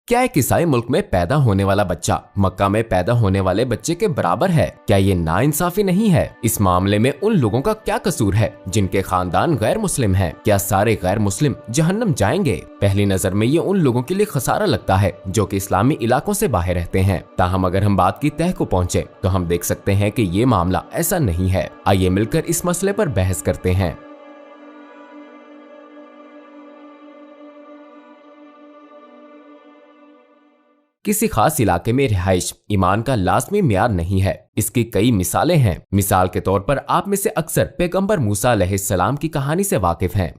क्या एक ईसाई मुल्क में पैदा होने वाला बच्चा मक्का में पैदा होने वाले बच्चे के बराबर है? क्या ये नाइंसाफी नहीं है? इस मामले में उन लोगों का क्या कसूर है जिनके खानदान गैर मुस्लिम है? क्या सारे गैर मुस्लिम जहन्नम जाएंगे? पहली नजर में ये उन लोगों के लिए खसारा लगता है जो कि इस्लामी इलाकों से बाहर रहते हैं। ताहम अगर हम बात की तह को पहुँचे तो हम देख सकते हैं कि ये मामला ऐसा नहीं है। आइए मिलकर इस मसले पर बहस करते हैं। किसी खास इलाके में रिहाइश ईमान का लाजमी मियार नहीं है। इसकी कई मिसालें हैं। मिसाल के तौर पर आप में से अक्सर पैगंबर मूसा अलैहिस्सलाम की कहानी से वाकिफ हैं।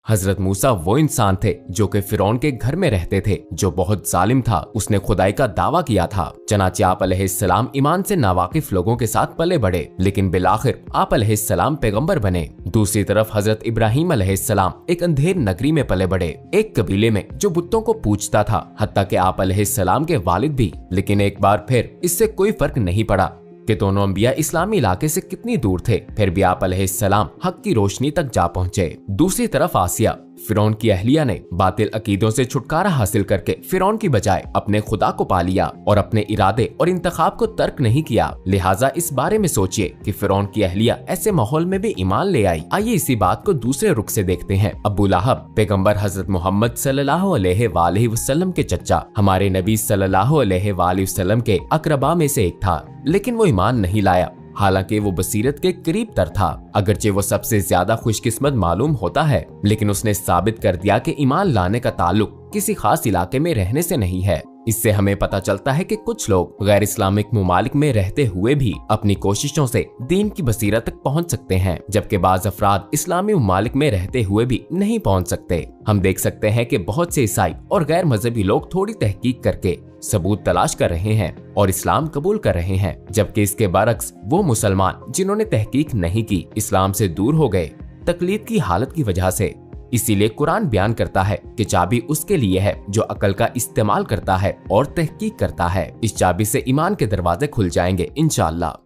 हजरत मूसा वो इंसान थे जो कि फिरौन के घर में रहते थे, जो बहुत जालिम था। उसने खुदाई का दावा किया था। चनाचे आप अलैहिस्सलाम ईमान से नावाकिफ लोगों के साथ पले बढ़े, लेकिन बिलाखिर आप अलैहिस्सलाम पैगंबर बने। दूसरी तरफ हजरत इब्राहिम अलैहिस्सलाम एक अंधेर नगरी में पले बढ़े, एक कबीले में जो बुतों को पूजता था, हत्ता कि आप अलैहिस्सलाम के वालिद भी। लेकिन एक बार फिर इससे कोई फर्क नहीं पड़ा कि दोनों अंबिया इस्लामी इलाके से कितनी दूर थे, फिर भी आप अलैहिस्सलाम हक की रोशनी तक जा पहुंचे। दूसरी तरफ आसिया फिरौन की अहलिया ने बातिल अकीदों से छुटकारा हासिल करके फिरौन की बजाय अपने खुदा को पा लिया और अपने इरादे और इंतखाब को तर्क नहीं किया। लिहाजा इस बारे में सोचिए कि फिरौन की अहलिया ऐसे माहौल में भी ईमान ले आई। आइए इसी बात को दूसरे रुख से देखते हैं। अबू लहब पैगंबर हजरत मोहम्मद सल्लल्लाहु अलैहि वसल्लम के चचा, हमारे नबी सल्लल्लाहु अलैहि वसल्लम के अकरबा में से एक था, लेकिन वो ईमान नहीं लाया। हालांकि वो बसीरत के करीब तर था। अगरचे वो सबसे ज्यादा खुशकिस्मत मालूम होता है, लेकिन उसने साबित कर दिया कि ईमान लाने का ताल्लुक किसी खास इलाके में रहने से नहीं है। इससे हमें पता चलता है कि कुछ लोग गैर इस्लामिक मुमालिक में रहते हुए भी अपनी कोशिशों से दीन की बसीरत तक पहुंच सकते हैं, जबकि बाज अफराद इस्लामी मुमालिक में रहते हुए भी नहीं पहुंच सकते। हम देख सकते हैं कि बहुत से ईसाई और गैर मजहबी लोग थोड़ी तहकीक करके सबूत तलाश कर रहे हैं और इस्लाम कबूल कर रहे हैं, जबकि इसके बरक्स वो मुसलमान जिन्होंने तहकीक नहीं की इस्लाम से दूर हो गए तकलीद की हालत की वजह से। इसीलिए कुरान बयान करता है कि चाबी उसके लिए है जो अकल का इस्तेमाल करता है और तहकीक करता है। इस चाबी से ईमान के दरवाजे खुल जाएंगे इंशाअल्लाह।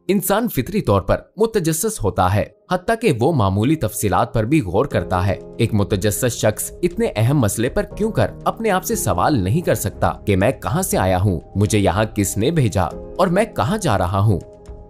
इंसान फितरी तौर पर मुतजस्सिस होता है, हत्ता कि वो मामूली तफसीलात पर भी गौर करता है। एक मुतजस्सिस शख्स इतने अहम मसले पर क्यों कर अपने आप से सवाल नहीं कर सकता कि मैं कहां से आया हूं, मुझे यहाँ किसने भेजा और मैं कहां जा रहा हूं।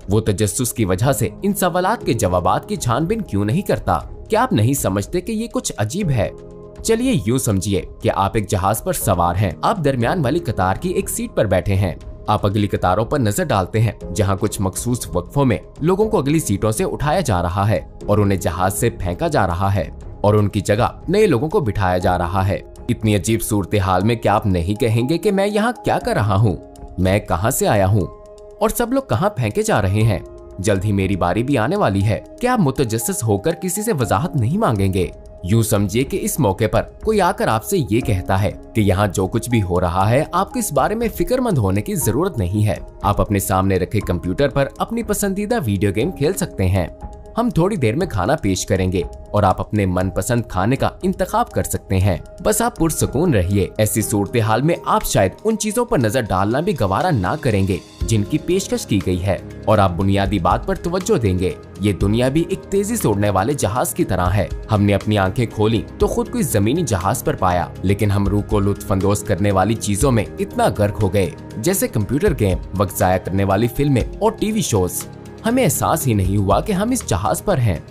वो तजस्सुस की वजह से इन सवालात के जवाबात की छानबीन क्यों नहीं करता? क्या आप नहीं समझते कि ये कुछ अजीब है? चलिए यूं समझिए कि आप एक जहाज पर सवार हैं। आप दरमियान वाली कतार की एक सीट पर बैठे हैं। आप अगली कतारों पर नजर डालते हैं जहां कुछ मखसूस वक्फों में लोगों को अगली सीटों से उठाया जा रहा है और उन्हें जहाज से फेंका जा रहा है और उनकी जगह नए लोगों को बिठाया जा रहा है। इतनी अजीब सूरत हाल में क्या आप नहीं कहेंगे कि मैं यहाँ क्या कर रहा हूँ, मैं कहाँ से आया हूँ और सब लोग कहाँ फेंके जा रहे हैं? जल्द ही मेरी बारी भी आने वाली है। क्या आप मुतजस्सिस होकर किसी से वजाहत नहीं मांगेंगे? यूं समझिए कि इस मौके पर कोई आकर आपसे ये कहता है कि यहाँ जो कुछ भी हो रहा है आपको इस बारे में फिक्रमंद होने की जरूरत नहीं है। आप अपने सामने रखे कंप्यूटर पर अपनी पसंदीदा वीडियो गेम खेल सकते हैं। हम थोड़ी देर में खाना पेश करेंगे और आप अपने मनपसंद खाने का इंतखाब कर सकते हैं। बस आप पुरसुकून रहिए। ऐसी सूरत हाल में आप शायद उन चीजों पर नजर डालना भी गवारा ना करेंगे जिनकी पेशकश की गई है और आप बुनियादी बात पर तवज्जो देंगे। ये दुनिया भी एक तेजी से उड़ने वाले जहाज की तरह है। हमने अपनी आंखें खोली तो खुद को इस जमीनी जहाज पर पाया, लेकिन हम रूह को लुत्फानंदोज करने वाली चीजों में इतना गर्क हो गए जैसे कंप्यूटर गेम, वक्त जाया करने वाली फिल्में और टीवी शोज। हमें एहसास ही नहीं हुआ कि हम इस जहाज पर हैं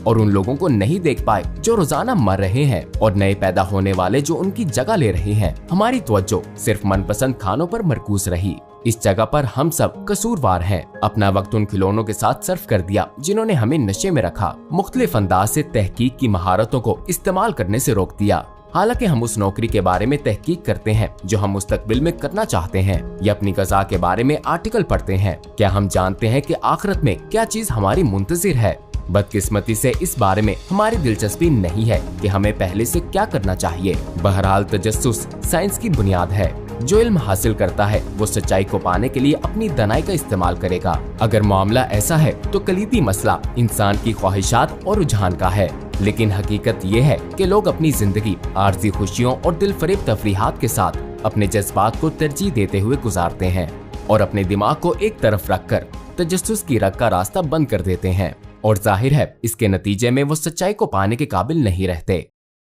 और उन लोगों को नहीं देख पाए जो रोजाना मर रहे हैं और नए पैदा होने वाले जो उनकी जगह ले रहे हैं। हमारी तवज्जो सिर्फ मनपसंद खानों पर मरकूज रही। इस जगह पर हम सब कसूरवार हैं। अपना वक्त उन खिलौनों के साथ सर्फ कर दिया जिन्होंने हमें नशे में रखा, मुख्तलिफ अंदाज से तहकीक की महारतों को इस्तेमाल करने से रोक दिया। हालांकि हम उस नौकरी के बारे में तहकीक करते हैं जो हम मुस्तकबिल में करना चाहते हैं या अपनी ग़ज़ा के बारे में आर्टिकल पढ़ते हैं। क्या हम जानते हैं कि आखिरत में क्या चीज हमारी मुंतज़िर है? बदकिस्मती से इस बारे में हमारी दिलचस्पी नहीं है कि हमें पहले से क्या करना चाहिए। बहरहाल तजस्सुस साइंस की बुनियाद है। जो इल्म हासिल करता है वो सच्चाई को पाने के लिए अपनी दानाई का इस्तेमाल करेगा। अगर मामला ऐसा है तो कलीदी मसला इंसान की ख्वाहिशात और रुझान का है, लेकिन हकीकत ये है कि लोग अपनी जिंदगी आर्जी खुशियों और दिलफरेब तफरीहात के साथ अपने जज्बात को तरजीह देते हुए गुजारते हैं और अपने दिमाग को एक तरफ रखकर तजस्सुस की रग का रास्ता बंद कर देते हैं और जाहिर है इसके नतीजे में वो सच्चाई को पाने के काबिल नहीं रहते।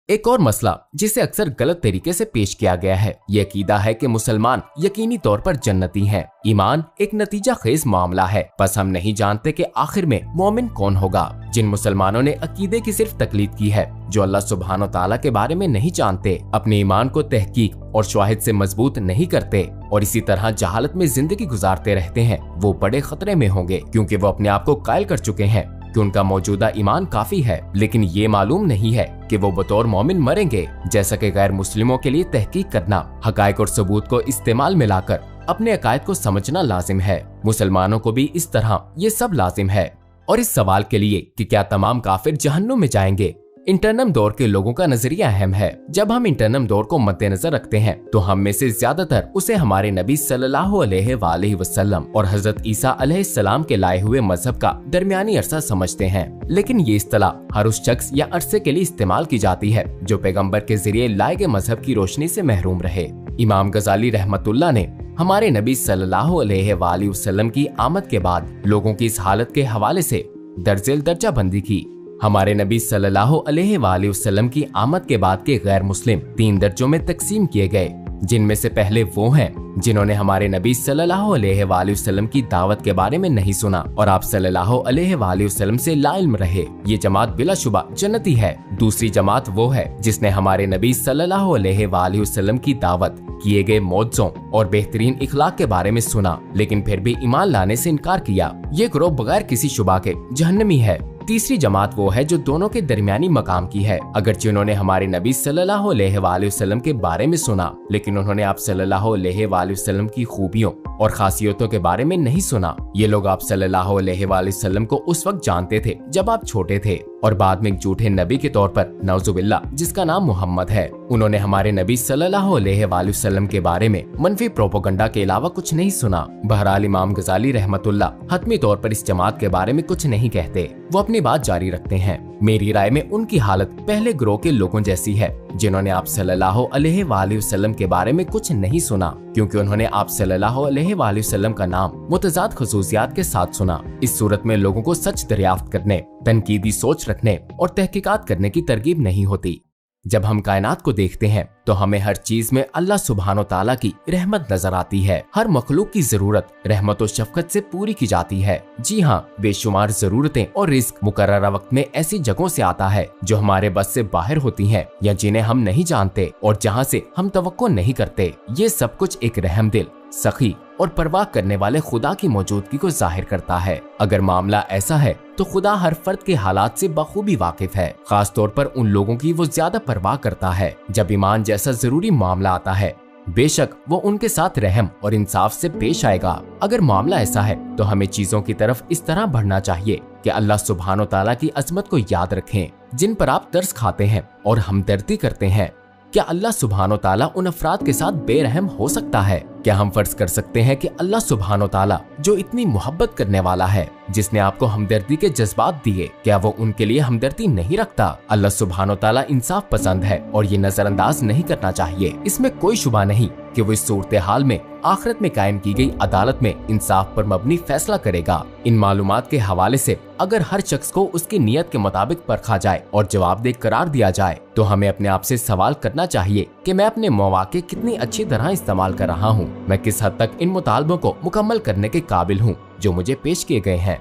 एक और मसला जिसे अक्सर गलत तरीके से पेश किया गया है, ये अकीदा है कि मुसलमान यकीनी तौर पर जन्नती हैं। ईमान एक नतीजा खेज मामला है, बस हम नहीं जानते कि आखिर में मोमिन कौन होगा। जिन मुसलमानों ने अकीदे की सिर्फ तकलीद की है, जो अल्लाह सुब्हानो ताला के बारे में नहीं जानते, अपने ईमान को तहकीक और शवाहिद से मजबूत नहीं करते और इसी तरह जहालत में जिंदगी गुजारते रहते हैं, वो बड़े खतरे में होंगे, क्योंकि वो अपने आप को कायल कर चुके हैं कि उनका मौजूदा ईमान काफी है, लेकिन ये मालूम नहीं है कि वो बतौर मोमिन मरेंगे। जैसा कि गैर मुस्लिमों के लिए तहकीक करना, हकायक और सबूत को इस्तेमाल में लाकर अपने अकायद को समझना लाजिम है, मुसलमानों को भी इस तरह ये सब लाजिम है। और इस सवाल के लिए कि क्या तमाम काफिर जहन्नुम में जाएंगे, इंटरनम दौर के लोगों का नजरिया अहम है। जब हम इंटरनम दौर को मद्देनजर रखते हैं तो हम में से ज्यादातर उसे हमारे नबी सल्लल्लाहु अलैहि वसल्लम और हजरत ईसा अलैहिस्सलाम के लाए हुए मजहब का दरमियानी अरसा समझते हैं। लेकिन ये इस्तिलाह हर उस शख्स या अरसे के लिए इस्तेमाल की जाती है जो पैगम्बर के जरिए लाए गए मजहब की रोशनी से महरूम रहे। इमाम गजाली रहमतुल्लाह ने हमारे नबी सल्लल्लाहु अलैहि वसल्लम की आमद के बाद लोगों की इस हालत के हवाले से दर्जेल दर्जा बंदी की। हमारे नबी सल्लल्लाहु अलैहि वसल्लम की आमद के बाद के गैर मुस्लिम 3 दर्जों में तकसीम किए गए, जिनमें से पहले वो हैं जिन्होंने हमारे नबी सल्लल्लाहु अलैहि वसल्लम की दावत के बारे में नहीं सुना और आप सल्लल्लाहु अलैहि वसल्लम से लाइल्म रहे। ये जमात बिलाशुबा जन्नती है। दूसरी जमात वो है जिसने हमारे नबी सल्लल्लाहु अलैहि वसल्लम की दावत, किए गए मौजज़ों और बेहतरीन इखलाक के बारे में सुना, लेकिन फिर भी ईमान लाने से इनकार किया। ये ग्रोह बगैर किसी शुबा के जहन्नमी है। तीसरी जमात वो है जो दोनों के दरमियानी मकाम की है, अगरचे उन्होंने हमारे नबी सल्लल्लाहु अलैहि वसल्लम के बारे में सुना, लेकिन उन्होंने आप सल्लल्लाहु अलैहि वसल्लम की खूबियों और खासियतों के बारे में नहीं सुना। ये लोग आप सल्लल्लाहु अलैहि वसल्लम को उस वक्त जानते थे जब आप छोटे थे और बाद में एक झूठे नबी के तौर पर, नौजुबिल्लाह, जिसका नाम मोहम्मद है, उन्होंने हमारे नबी सल्लल्लाहु अलैहि वसल्लम के बारे में मनफी प्रोपोगंडा के अलावा कुछ नहीं सुना। बहरहाल इमाम गजाली रहमतुल्लाह हतमी तौर पर इस जमात के बारे में कुछ नहीं कहते, वो अपनी बात जारी रखते हैं। मेरी राय में उनकी हालत पहले ग्रोह के लोगों जैसी है जिन्होंने आप सल्लल्लाहु अलैहि वसल्लम के बारे में कुछ नहीं सुना, क्योंकि उन्होंने आप सल्लल्लाहु अलैहि वसल्लम का नाम मुतजाद खसूसियात के साथ सुना। इस सूरत में लोगों को सच दरियाफ्त करने, तनकीदी सोच रखने और तहकीकात करने की तरगीब नहीं होती। जब हम कायनात को देखते हैं तो हमें हर चीज में अल्लाह सुब्हानो ताला की रहमत नजर आती है। हर मखलूक की जरूरत रहमत और शफकत से पूरी की जाती है। जी हाँ, बेशुमार जरूरतें और रिस्क मुकर्ररा वक्त में ऐसी जगहों से आता है जो हमारे बस से बाहर होती हैं या जिन्हें हम नहीं जानते और जहाँ से हम तवक्को नहीं करते। ये सब कुछ एक रहमदिल, सखी और परवाह करने वाले खुदा की मौजूदगी को जाहिर करता है। अगर मामला ऐसा है तो खुदा हर फर्द के हालात से बखूबी वाकिफ है, खास तौर पर उन लोगों की वो ज्यादा परवाह करता है। जब ईमान जैसा जरूरी मामला आता है, बेशक वो उनके साथ रहम और इंसाफ से पेश आएगा। अगर मामला ऐसा है तो हमें चीजों की तरफ इस तरह बढ़ना चाहिए कि अल्लाह सुब्हानो ताला की अजमत को याद रखें जिन पर आप तरस खाते हैं और हमदर्दी करते हैं। क्या अल्लाह सुब्हानो ताला उन अफराद के साथ बेरहम हो सकता है? क्या हम फर्ज कर सकते हैं कि अल्लाह सुब्हानो ताला जो इतनी मोहब्बत करने वाला है, जिसने आपको हमदर्दी के जज्बात दिए, क्या वो उनके लिए हमदर्दी नहीं रखता? अल्लाह सुब्हानो ताला इंसाफ पसंद है और ये नजरअंदाज नहीं करना चाहिए। इसमें कोई शुबा नहीं कि वो इस सूरत हाल में आखिरत में कायम की गई अदालत में इंसाफ पर मबनी फैसला करेगा। इन मालूमात के हवाले से अगर हर शख्स को उसकी नीयत के मुताबिक परखा जाए और जवाबदेह करार दिया जाए तो हमें अपने आप से सवाल करना चाहिए कि मैं अपने मौवाक़े कितनी अच्छी तरह इस्तेमाल कर रहा हूँ। मैं किस हद तक इन मुतालबों को मुकम्मल करने के काबिल हूँ जो मुझे पेश किए गए हैं।